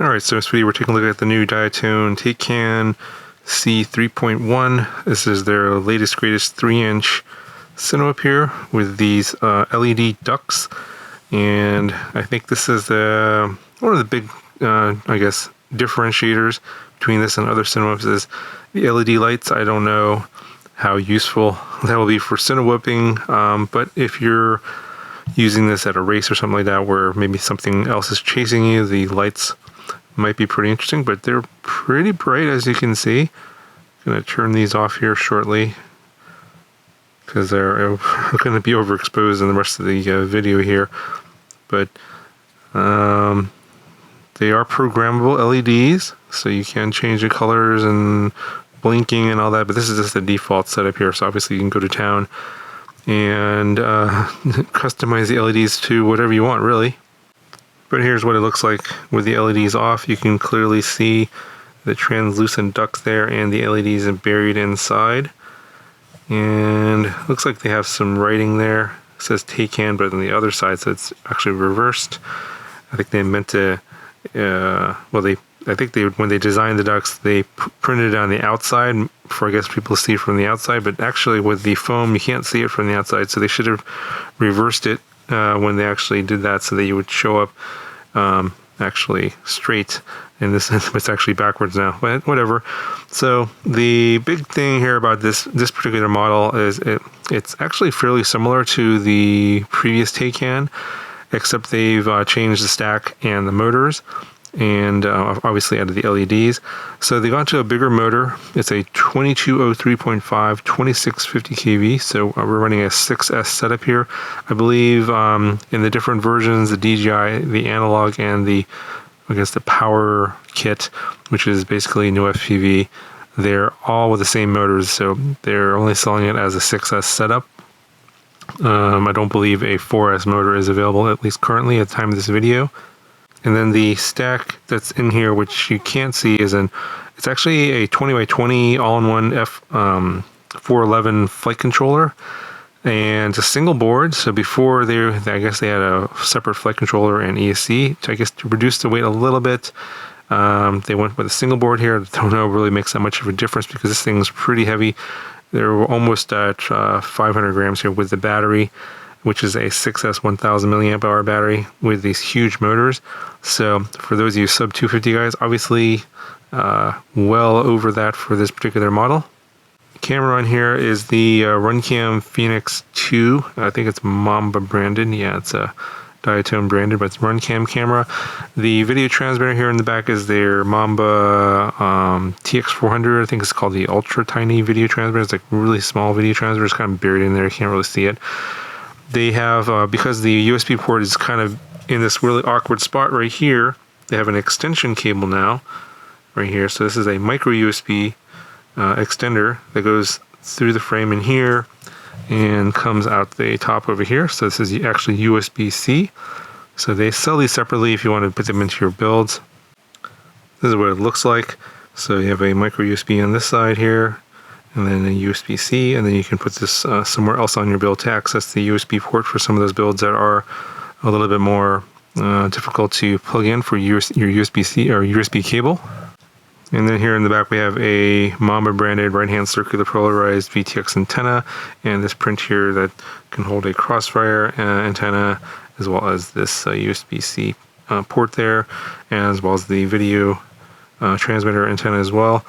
Alright, so in this video we're taking a look at the new Diatone Taycan C3.1. This is their latest, greatest 3-inch Cinewhoop here with these LED ducts. And I think this is one of the big, I guess, differentiators between this and other Cinewhoops is the LED lights. I don't know how useful that will be for Cinewhooping, but if you're using this at a race or something like that where maybe something else is chasing you, the lights might be pretty interesting, but they're pretty bright, as you can see. I'm going to turn these off here shortly because they're going to be overexposed in the rest of the video here. But they are programmable LEDs, so you can change the colors and blinking and all that, but this is just the default setup here, so obviously you can go to town and customize the LEDs to whatever you want, really. But here's what it looks like with the LEDs off. You can clearly see the translucent ducts there and the LEDs are buried inside. And it looks like they have some writing there. It says Taycan, but on the other side, so it's actually reversed. I think they meant to, I think when they designed the ducts, they printed it on the outside for, I guess, people to see from the outside. But actually with the foam, you can't see it from the outside. So they should have reversed it when they actually did that so that you would show up actually straight, and this it's actually backwards now, but whatever. So the big thing here about this particular model is it's actually fairly similar to the previous Taycan, except they've changed the stack and the motors, and obviously added the LEDs. So they've gone to a bigger motor. It's a 2203.5 2650 kV. So we're running a 6S setup here. I believe in the different versions, the DJI, the analog, and the power kit, which is basically no FPV, they're all with the same motors. So they're only selling it as a 6S setup. I don't believe a 4S motor is available, at least currently at the time of this video. And then the stack that's in here, which you can't see, it's actually a 20x20 all-in-one F411 flight controller, and it's a single board. So before I guess they had a separate flight controller and ESC, I guess to reduce the weight a little bit. They went with a single board here. I don't know, it really makes that much of a difference because this thing's pretty heavy. They're almost at 500 grams here with the battery, which is a 6S 1000 milliamp hour battery with these huge motors. So for those of you sub 250 guys, obviously well over that for this particular model. Camera on here is the Runcam Phoenix 2. I think it's Mamba branded. Yeah, it's a Diatone branded, but it's Runcam camera. The video transmitter here in the back is their Mamba TX400. I think it's called the ultra tiny video transmitter. It's like really small video transmitter. It's kind of buried in there. You can't really see it. They have, because the USB port is kind of in this really awkward spot right here, they have an extension cable now, right here. So this is a micro USB extender that goes through the frame in here and comes out the top over here. So this is actually USB-C. So they sell these separately if you want to put them into your builds. This is what it looks like. So you have a micro USB on this side here, and then a USB-C, and then you can put this somewhere else on your build to access the USB port for some of those builds that are a little bit more difficult to plug in for your USB-C or USB cable. And then here in the back we have a Mamba branded right-hand circular polarized VTX antenna, and this print here that can hold a crossfire antenna, as well as this USB-C port there, as well as the video transmitter antenna as well.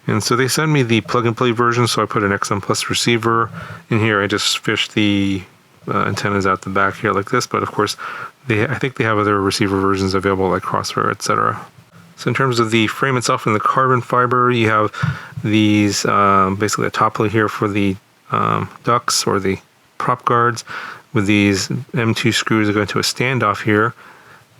And so they send me the plug-and-play version, so I put an XM Plus receiver in here. I just fished the antennas out the back here like this, but of course, I think they have other receiver versions available like Crossfire, etc. So in terms of the frame itself and the carbon fiber, you have these, basically a top plate here for the ducts or the prop guards with these M2 screws that go into a standoff here.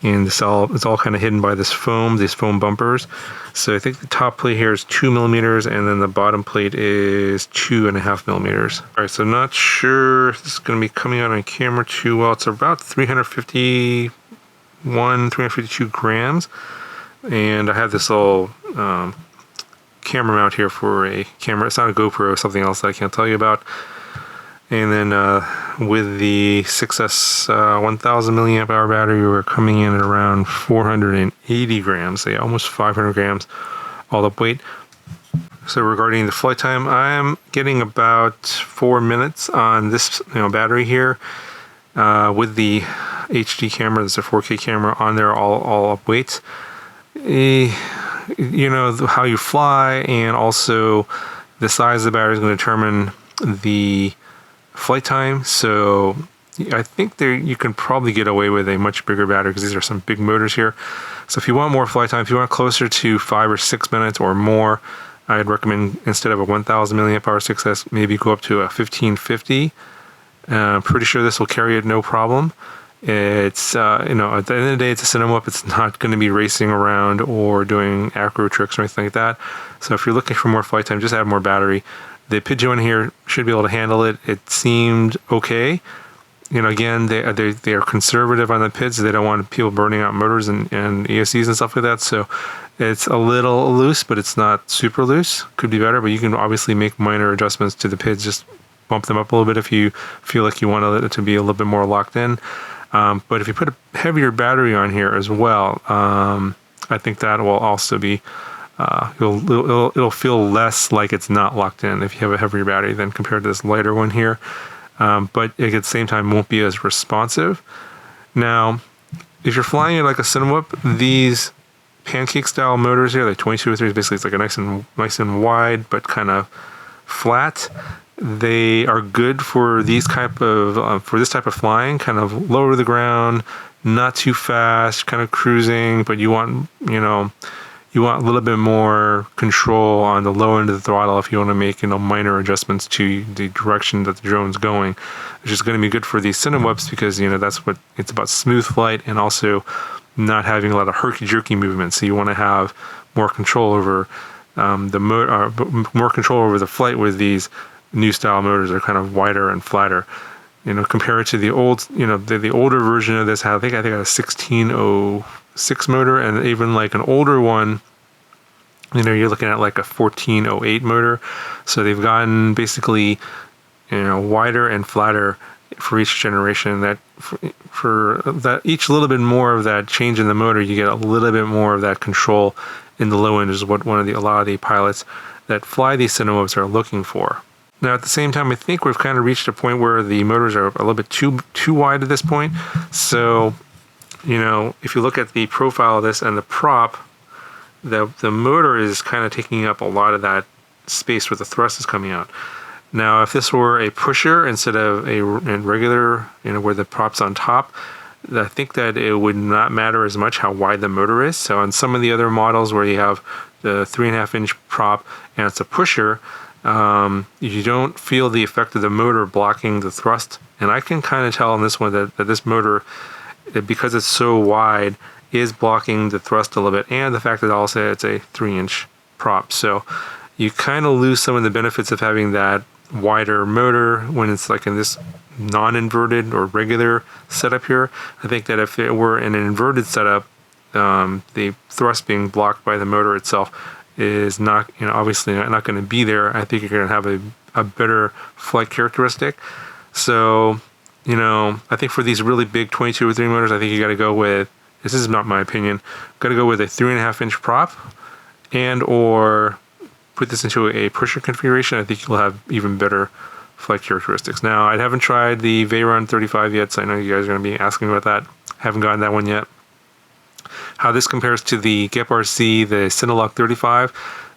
And it's all kind of hidden by these foam bumpers. So I think the top plate here is 2 millimeters, and then the bottom plate is 2.5 millimeters. All right, so I'm not sure if this is going to be coming out on camera too well. It's about 352 grams. And I have this little camera mount here for a camera. It's not a GoPro, it's something else that I can't tell you about. And then with the 6S 1000 milliamp hour battery, we're coming in at around 480 grams, so yeah, almost 500 grams all up weight. So regarding the flight time, I'm getting about 4 minutes on this battery here. With the HD camera, there's a 4K camera on there, all up weights. How you fly and also the size of the battery is going to determine the flight time. So I think you can probably get away with a much bigger battery because these are some big motors here. So if you want more flight time, if you want closer to 5 or 6 minutes or more, I'd recommend instead of a 1000 milliamp hour 6S, maybe go up to a 1550. I'm pretty sure this will carry it no problem. It's at the end of the day, it's a Cinewhoop. It's not going to be racing around or doing acro tricks or anything like that. So if you're looking for more flight time, just add more battery. The PID joint here should be able to handle it. It seemed okay. Again, they are conservative on the PIDs. So they don't want people burning out motors and ESCs and stuff like that. So it's a little loose, but it's not super loose. Could be better, but you can obviously make minor adjustments to the PIDs. Just bump them up a little bit if you feel like you want it to be a little bit more locked in. But if you put a heavier battery on here as well, I think that will also be, it'll feel less like it's not locked in if you have a heavier battery than compared to this lighter one here. But at the same time won't be as responsive. Now, if you're flying it like a Cinewhoop, these pancake style motors here, like 2203, basically it's like a nice and wide, but kind of flat. They are good for these for this type of flying, kind of low to the ground, not too fast, kind of cruising, but you want a little bit more control on the low end of the throttle if you want to make minor adjustments to the direction that the drone's going, which is going to be good for these Cinewhoops because that's what it's about, smooth flight and also not having a lot of herky-jerky movements. So you want to have more control over more control over the flight with these new style motors. Are kind of wider and flatter. Compared to the old, the older version of this, I think a 1606 motor, and even like an older one, you're looking at like a 1408 motor. So they've gotten basically, wider and flatter for each generation. That for that each little bit more of that change in the motor, you get a little bit more of that control in the low end, is what a lot of the pilots that fly these Cinewhoops are looking for. Now, at the same time, I think we've kind of reached a point where the motors are a little bit too wide at this point. So, if you look at the profile of this and the prop, the motor is kind of taking up a lot of that space where the thrust is coming out. Now, if this were a pusher instead of a regular, where the prop's on top, I think that it would not matter as much how wide the motor is. So on some of the other models where you have the 3.5-inch prop and it's a pusher, you don't feel the effect of the motor blocking the thrust. And I can kind of tell on this one that this motor, because it's so wide, is blocking the thrust a little bit, and the fact that also it's a 3-inch prop. So you kind of lose some of the benefits of having that wider motor when it's like in this non-inverted or regular setup here. I think that if it were in an inverted setup, the thrust being blocked by the motor itself is not, obviously not going to be there. I think you're going to have a better flight characteristic. So, I think for these really big 2203 motors, I think you got to go with, this is not my opinion, got to go with a 3.5-inch prop and or put this into a pusher configuration. I think you'll have even better flight characteristics. Now, I haven't tried the Veyron 35 yet, so I know you guys are going to be asking about that. Haven't gotten that one yet. How this compares to the GEP-RC, the Cinewhoop 35,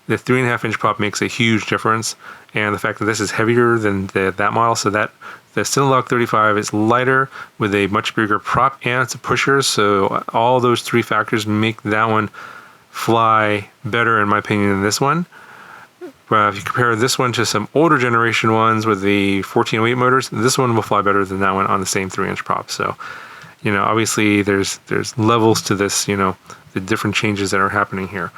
the 3.5-inch prop makes a huge difference, and the fact that this is heavier than that model, so that the Cinewhoop 35 is lighter with a much bigger prop and it's a pusher, so all those three factors make that one fly better in my opinion than this one. If you compare this one to some older generation ones with the 1408 motors, this one will fly better than that one on the same 3-inch prop. So, obviously there's levels to this, the different changes that are happening here.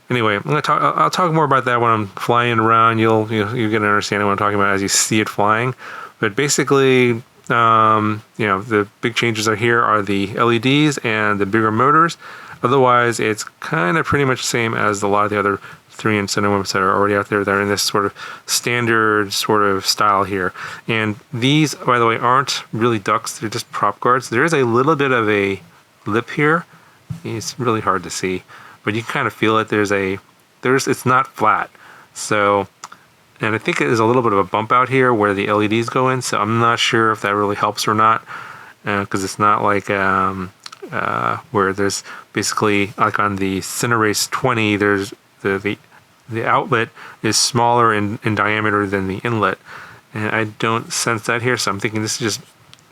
Anyway, I'll talk more about that when I'm flying around. You'll get an understanding what I'm talking about as you see it flying. But basically, the big changes are here are the LEDs and the bigger motors. Otherwise, it's kind of pretty much the same as a lot of the other 3-inch Cinewhoops that are already out there that are in this sort of standard sort of style here. And these, by the way, aren't really ducts, they're just prop guards. There is a little bit of a lip here. It's really hard to see, but you can kind of feel it. It's not flat. So, and I think there's a little bit of a bump out here where the LEDs go in, so I'm not sure if that really helps or not, because it's not like where there's basically, like on the Cinerace 20, there's the outlet is smaller in diameter than the inlet, and I don't sense that here. So I'm thinking this is just,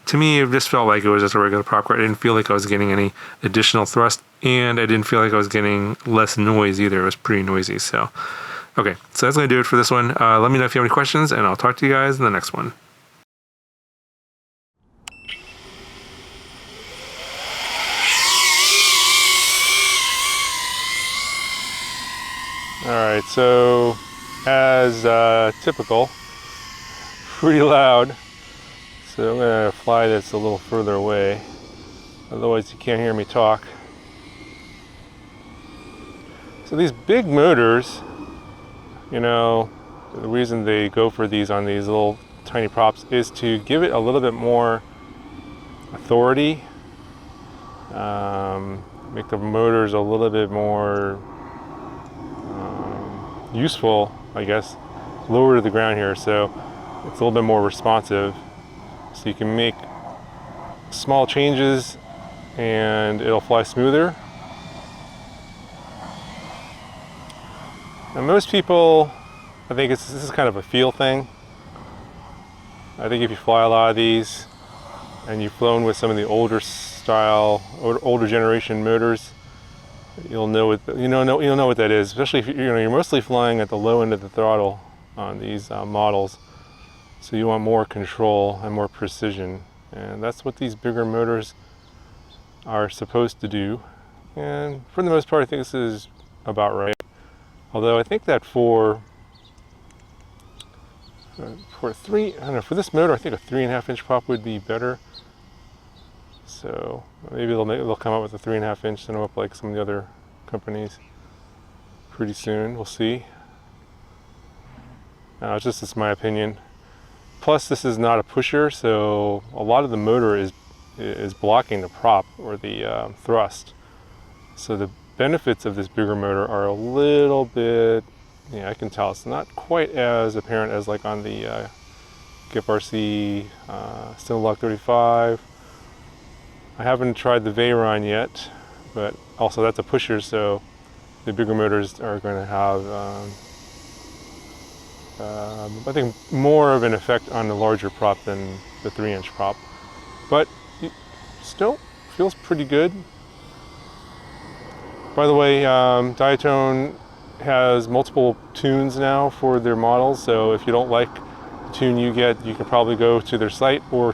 to me, it just felt like it was just a regular prop guard. I didn't feel like I was getting any additional thrust, and I didn't feel like I was getting less noise either. It was pretty noisy. So okay, so that's gonna do it for this one. Let me know if you have any questions, and I'll talk to you guys in the next one. Alright, so as typical, pretty loud, so I'm going to fly this a little further away, otherwise you can't hear me talk. So these big motors, you know, the reason they go for these on these little tiny props is to give it a little bit more authority, make the motors a little bit more useful, I guess, lower to the ground here, so it's a little bit more responsive, so you can make small changes and it'll fly smoother. And most people, I think this is kind of a feel thing. I think if you fly a lot of these and you've flown with some of the older style, older generation motors, you'll know what you'll know what that is. Especially if you're mostly flying at the low end of the throttle on these models, so you want more control and more precision, and that's what these bigger motors are supposed to do. And for the most part, I think this is about right. Although I think that for this motor, I think a 3.5-inch prop would be better. So maybe they'll come out with a 3.5-inch Cinewhoop like some of the other companies pretty soon. We'll see. It's my opinion. Plus, this is not a pusher, so a lot of the motor is blocking the prop or the thrust. So the benefits of this bigger motor are a little bit, I can tell it's not quite as apparent as like on the GIF RC Cinewhoop 35. I haven't tried the Veyron yet, but also that's a pusher, so the bigger motors are going to have, I think, more of an effect on the larger prop than the 3-inch prop. But it still feels pretty good. By the way, Diatone has multiple tunes now for their models, so if you don't like the tune you get, you can probably go to their site or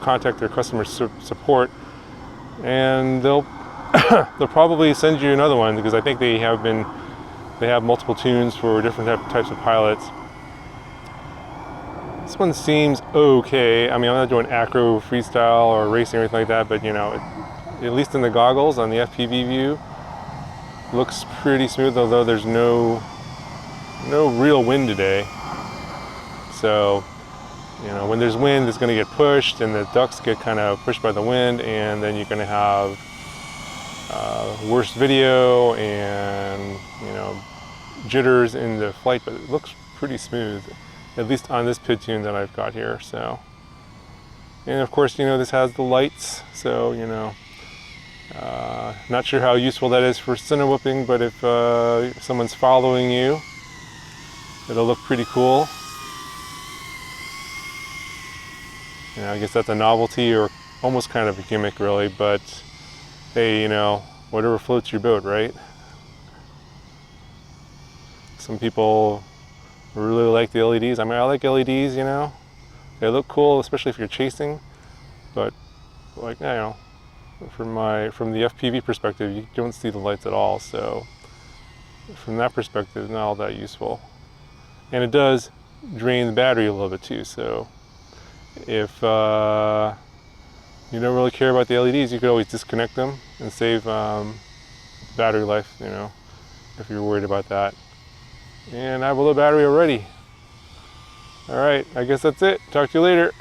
contact their customer support, and they'll probably send you another one, because I think they have multiple tunes for different types of pilots. This one seems okay. I mean, I'm not doing acro, freestyle, or racing or anything like that, but at least in the goggles on the FPV view, looks pretty smooth, although there's no real wind today. So when there's wind, it's going to get pushed, and the ducts get kind of pushed by the wind, and then you're going to have worse video and jitters in the flight. But it looks pretty smooth, at least on this PID tune that I've got here. So, and of course, this has the lights, so not sure how useful that is for Cinewhooping, but if someone's following you, it'll look pretty cool. I guess that's a novelty, or almost kind of a gimmick, really, but hey, whatever floats your boat, right? Some people really like the LEDs. I mean, I like LEDs, they look cool, especially if you're chasing, but like, from the FPV perspective, you don't see the lights at all, so from that perspective, not all that useful. And it does drain the battery a little bit too, so if you don't really care about the LEDs, you could always disconnect them and save battery life, you know, if you're worried about that. And I have a low battery already. All right, I guess that's it. Talk to you later.